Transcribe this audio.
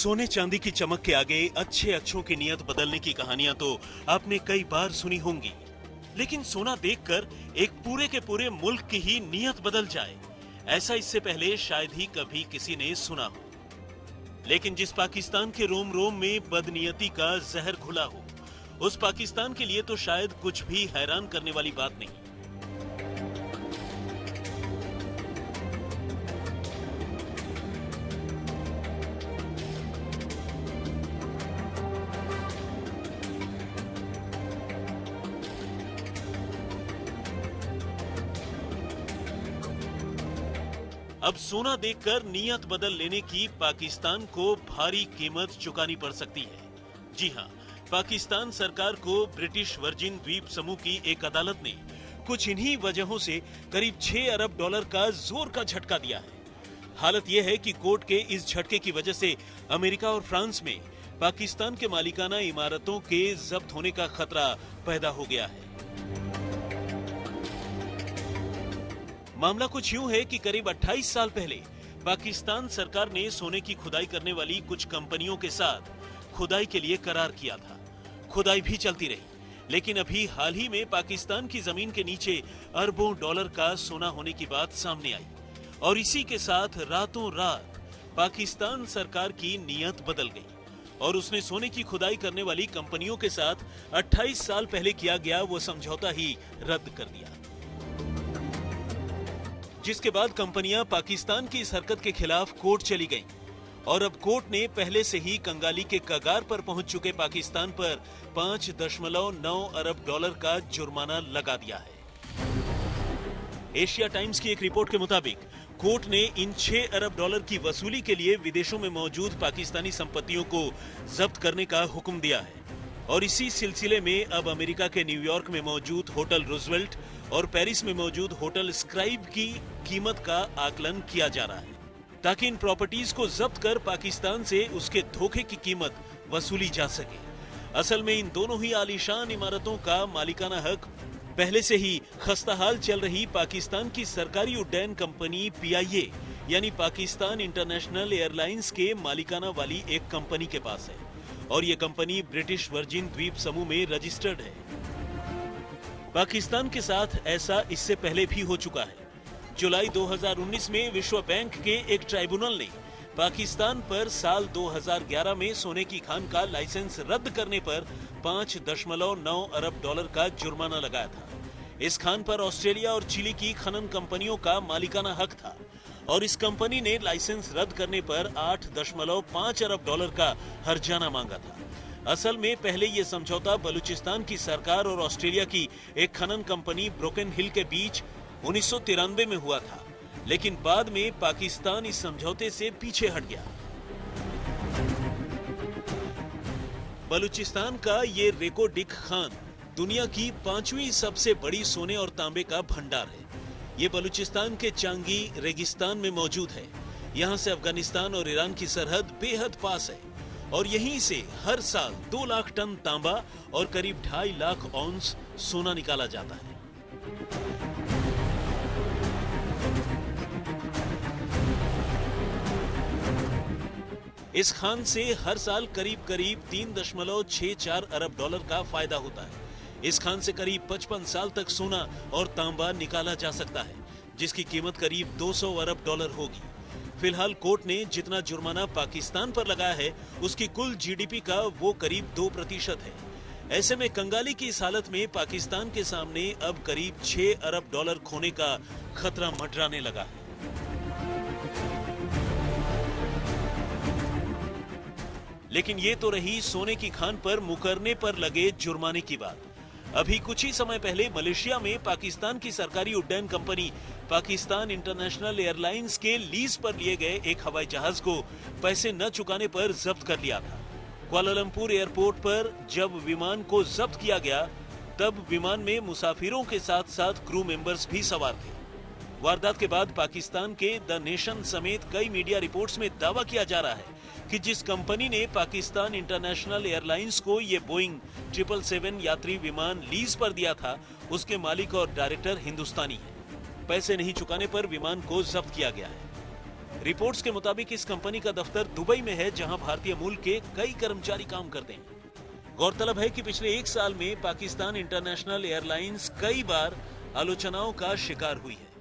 सोने चांदी की चमक के आगे अच्छे अच्छों की नियत बदलने की कहानियां तो आपने कई बार सुनी होंगी, लेकिन सोना देखकर एक पूरे के पूरे मुल्क की ही नियत बदल जाए, ऐसा इससे पहले शायद ही कभी किसी ने सुना हो। लेकिन जिस पाकिस्तान के रोम रोम में बदनियती का जहर घुला हो, उस पाकिस्तान के लिए तो शायद कुछ भी हैरान करने वाली बात नहीं। अब सोना देखकर नियत बदल लेने की पाकिस्तान को भारी कीमत चुकानी पड़ सकती है। जी हां, पाकिस्तान सरकार को ब्रिटिश वर्जिन द्वीप समूह की एक अदालत ने कुछ इन्हीं वजहों से करीब 6 अरब डॉलर का जोर का झटका दिया है। हालत यह है कि कोर्ट के इस झटके की वजह से अमेरिका और फ्रांस में पाकिस्तान के मालिकाना इमारतों के जब्त होने का खतरा पैदा हो गया है। मामला कुछ यूं है कि करीब 28 साल पहले पाकिस्तान सरकार ने सोने की खुदाई करने वाली कुछ कंपनियों के साथ खुदाई के लिए करार किया था। खुदाई भी चलती रही, लेकिन अभी हाल ही में पाकिस्तान की जमीन के नीचे अरबों डॉलर का सोना होने की बात सामने आई और इसी के साथ रातों रात पाकिस्तान सरकार की नियत बदल गई और उसने सोने की खुदाई करने वाली कंपनियों के साथ 28 साल पहले किया गया वो समझौता ही रद्द कर दिया, जिसके बाद कंपनियां पाकिस्तान की इस हरकत के खिलाफ कोर्ट चली गईं और अब कोर्ट ने पहले से ही कंगाली के कगार पर पहुंच चुके पाकिस्तान पर 5.9 अरब डॉलर का जुर्माना लगा दिया है। एशिया टाइम्स की एक रिपोर्ट के मुताबिक कोर्ट ने इन 6 अरब डॉलर की वसूली के लिए विदेशों में मौजूद पाकिस्तानी संपत्तियों को जब्त करने का हुक्म दिया है और इसी सिलसिले में अब अमेरिका के न्यूयॉर्क में मौजूद होटल रूजवेल्ट और पेरिस में मौजूद होटल स्क्राइब की कीमत का आकलन किया जा रहा है ताकि इन प्रॉपर्टीज को जब्त कर पाकिस्तान से उसके धोखे की कीमत वसूली जा सके। असल में इन दोनों ही आलीशान इमारतों का मालिकाना हक पहले से ही खस्ताहाल चल रही पाकिस्तान की सरकारी उड्डयन कंपनी PIA यानी पाकिस्तान इंटरनेशनल एयरलाइंस के मालिकाना वाली एक कंपनी के पास है और ये कंपनी ब्रिटिश वर्जिन द्वीप समूह में रजिस्टर्ड है। पाकिस्तान के साथ ऐसा इससे पहले भी हो चुका है। जुलाई 2019 में विश्व बैंक के एक ट्राइब्यूनल ने पाकिस्तान पर साल 2011 में सोने की खान का लाइसेंस रद्द करने पर 5.9 अरब डॉलर का जुर्माना लगाया था। इस खान पर ऑस्ट्रेलिया और चिली की खनन कंपनियों का मालिकाना हक था और इस कंपनी ने लाइसेंस रद्द करने पर 8.5 अरब डॉलर का हर्जाना मांगा था। असल में पहले ये समझौता बलूचिस्तान की सरकार और ऑस्ट्रेलिया की एक खनन कंपनी ब्रोकन हिल के बीच 1993 में हुआ था, लेकिन बाद में पाकिस्तान इस समझौते से पीछे हट गया। बलूचिस्तान का ये रेको डिक खान दुनिया की 5वीं सबसे बड़ी सोने और तांबे का भंडार है। ये बलूचिस्तान के चांगी रेगिस्तान में मौजूद है। यहाँ से अफगानिस्तान और ईरान की सरहद बेहद पास है और यहीं से हर साल 2 लाख टन तांबा और करीब 2.5 लाख औंस सोना निकाला जाता है। इस खान से हर साल करीब 3.64 अरब डॉलर का फायदा होता है। इस खान से करीब 55 साल तक सोना और तांबा निकाला जा सकता है, जिसकी कीमत करीब 200 अरब डॉलर होगी। फिलहाल कोर्ट ने जितना जुर्माना पाकिस्तान पर लगाया है, उसकी कुल GDP का वो करीब 2% है। ऐसे में कंगाली की इस हालत में पाकिस्तान के सामने अब करीब 6 अरब डॉलर खोने का खतरा मंडराने लगा है। लेकिन ये तो रही सोने की खान पर मुकरने पर लगे जुर्माने की बात। अभी कुछ ही समय पहले मलेशिया में पाकिस्तान की सरकारी उड्डयन कंपनी पाकिस्तान इंटरनेशनल एयरलाइंस के लीज पर लिए गए एक हवाई जहाज को पैसे न चुकाने पर जब्त कर लिया था। कुआलालंपुर एयरपोर्ट पर जब विमान को जब्त किया गया, तब विमान में मुसाफिरों के साथ साथ क्रू मेंबर्स भी सवार थे। वारदात के बाद पाकिस्तान के द नेशन समेत कई मीडिया रिपोर्ट्स में दावा किया जा रहा है कि जिस कंपनी ने पाकिस्तान इंटरनेशनल एयरलाइंस को ये बोइंग 777 यात्री विमान लीज पर दिया था, उसके मालिक और डायरेक्टर हिंदुस्तानी है। पैसे नहीं चुकाने पर विमान को जब्त किया गया है। रिपोर्ट्स के मुताबिक इस कंपनी का दफ्तर दुबई में है, जहां भारतीय मूल के कई कर्मचारी काम करते हैं। गौरतलब है कि पिछले 1 साल में पाकिस्तान इंटरनेशनल एयरलाइंस कई बार आलोचनाओं का शिकार हुई है।